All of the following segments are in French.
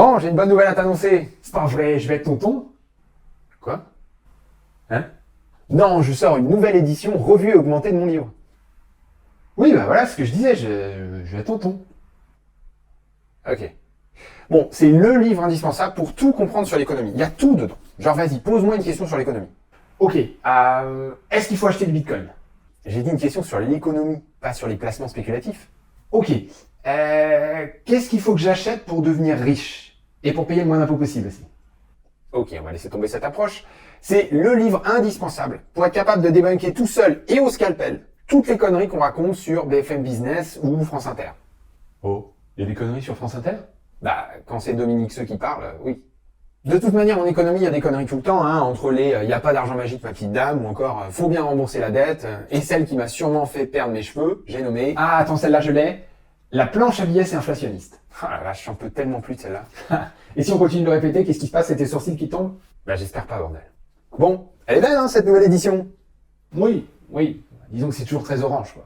Bon, j'ai une bonne nouvelle à t'annoncer. C'est pas vrai, je vais être tonton. Quoi? Hein? Non, je sors une nouvelle édition revue et augmentée de mon livre. Oui, bah voilà ce que je disais, je vais être tonton. Ok. Bon, c'est le livre indispensable pour tout comprendre sur l'économie. Il y a tout dedans. Genre, vas-y, pose-moi une question sur l'économie. Ok, est-ce qu'il faut acheter du bitcoin? J'ai dit une question sur l'économie, pas sur les placements spéculatifs. Ok, qu'est-ce qu'il faut que j'achète pour devenir riche? Et pour payer le moins d'impôts possible aussi. Ok, on va laisser tomber cette approche. C'est le livre indispensable pour être capable de débunker tout seul et au scalpel toutes les conneries qu'on raconte sur BFM Business ou France Inter. Oh, il y a des conneries sur France Inter? Bah, quand c'est Dominique Seux qui parle, oui. De toute manière, en économie, il y a des conneries tout le temps, hein, entre les « y a pas d'argent magique, ma petite dame » ou encore « faut bien rembourser la dette » et celle qui m'a sûrement fait perdre mes cheveux, j'ai nommé... Ah, attends, celle-là, je l'ai. La planche à billets, c'est inflationniste. Ah la vache, j'en peux tellement plus de celle-là. Et si on continue de le répéter, qu'est-ce qui se passe? C'est tes sourcils qui tombent? Bah, j'espère pas, bordel. Bon, elle est belle, hein, cette nouvelle édition? Oui. Disons que c'est toujours très orange, quoi.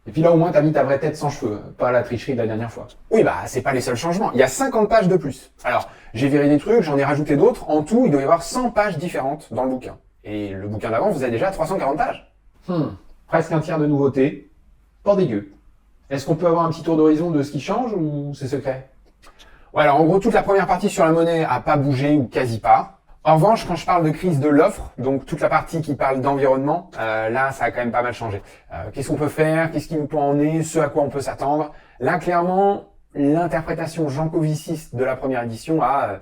Et puis là, au moins, t'as mis ta vraie tête sans cheveux, pas la tricherie de la dernière fois. Oui, bah, c'est pas les seuls changements. Il y a 50 pages de plus. Alors, j'ai viré des trucs, j'en ai rajouté d'autres. En tout, il doit y avoir 100 pages différentes dans le bouquin. Et le bouquin d'avant vous a déjà 340 pages. Presque un tiers de nouveautés. Pas dégueu. Est-ce qu'on peut avoir un petit tour d'horizon de ce qui change ou c'est secret? Ouais, alors en gros, toute la première partie sur la monnaie a pas bougé ou quasi pas. En revanche, quand je parle de crise de l'offre, donc toute la partie qui parle d'environnement, là, ça a quand même pas mal changé. Qu'est-ce qu'on peut faire? Qu'est-ce qui nous peut emmener? Ce à quoi on peut s'attendre? Là, clairement, l'interprétation jankoviciste de la première édition a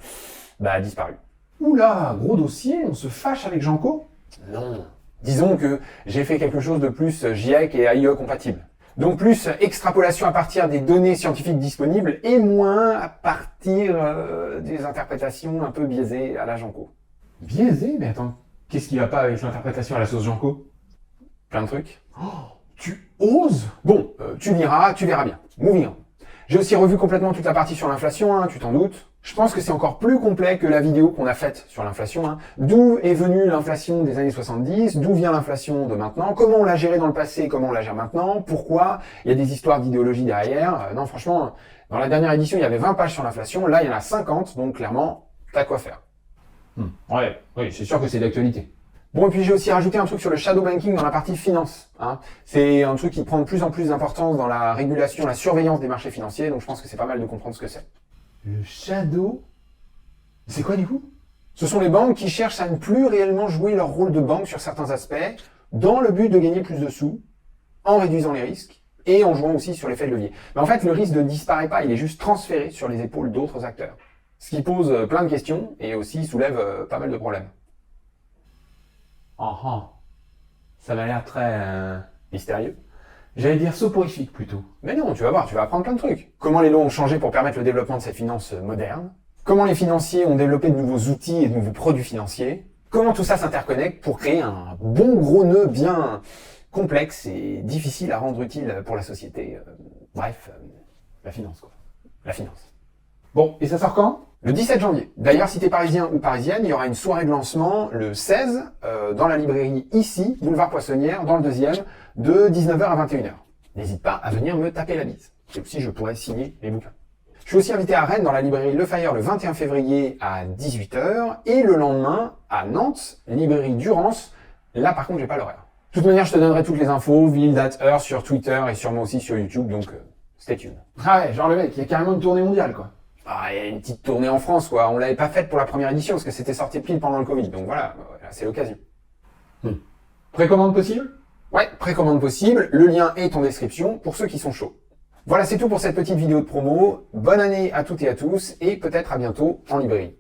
disparu. Oula, gros dossier, on se fâche avec Janko? Non. Disons que j'ai fait quelque chose de plus GIEC et AIE compatible. Donc plus extrapolation à partir des données scientifiques disponibles et moins à partir des interprétations un peu biaisées à la Janko. Biaisées? Mais attends, qu'est-ce qui va pas avec l'interprétation à la sauce Janko? Plein de trucs. Oh, tu oses? Bon, tu liras, tu verras bien. Moving on. J'ai aussi revu complètement toute la partie sur l'inflation, hein, tu t'en doutes. Je pense que c'est encore plus complet que la vidéo qu'on a faite sur l'inflation. Hein. D'où est venue l'inflation des années 70, d'où vient l'inflation de maintenant, comment on l'a gérée dans le passé, comment on la gère maintenant, pourquoi, il y a des histoires d'idéologie derrière. Non, franchement, dans la dernière édition, il y avait 20 pages sur l'inflation, là, il y en a 50, donc clairement, t'as quoi faire. Oui, c'est sûr que c'est d'actualité. Bon, et puis j'ai aussi rajouté un truc sur le shadow banking dans la partie finance. Hein. C'est un truc qui prend de plus en plus d'importance dans la régulation, la surveillance des marchés financiers, donc je pense que c'est pas mal de comprendre ce que c'est. Le shadow? C'est quoi du coup? Ce sont les banques qui cherchent à ne plus réellement jouer leur rôle de banque sur certains aspects, dans le but de gagner plus de sous, en réduisant les risques, et en jouant aussi sur l'effet de levier. Mais en fait, le risque ne disparaît pas, il est juste transféré sur les épaules d'autres acteurs. Ce qui pose plein de questions, et aussi soulève pas mal de problèmes. Ça m'a l'air très... mystérieux. J'allais dire soporifique plutôt. Mais non, tu vas voir, tu vas apprendre plein de trucs. Comment les lois ont changé pour permettre le développement de cette finance moderne. Comment les financiers ont développé de nouveaux outils et de nouveaux produits financiers. Comment tout ça s'interconnecte pour créer un bon gros nœud bien complexe et difficile à rendre utile pour la société. Bref, la finance quoi. La finance. Bon, et ça sort quand? Le 17 janvier. D'ailleurs, si t'es parisien ou parisienne, il y aura une soirée de lancement le 16 dans la librairie ici, boulevard Poissonnière, dans le 2e, de 19h à 21h. N'hésite pas à venir me taper la bise. Et aussi, je pourrais signer les bouquins. Je suis aussi invité à Rennes dans la librairie Le Fayeur le 21 février à 18h et le lendemain à Nantes, librairie Durance. Là, par contre, j'ai pas l'horaire. De toute manière, je te donnerai toutes les infos, ville, date, heure sur Twitter et sûrement aussi sur YouTube, donc stay tuned. Ah ouais, genre le mec, il y a carrément une tournée mondiale, quoi. Ah, il y a une petite tournée en France, quoi. On l'avait pas faite pour la première édition parce que c'était sorti pile pendant le Covid. Donc voilà, c'est l'occasion. Précommande possible? Ouais, précommande possible. Le lien est en description pour ceux qui sont chauds. Voilà, c'est tout pour cette petite vidéo de promo. Bonne année à toutes et à tous et peut-être à bientôt en librairie.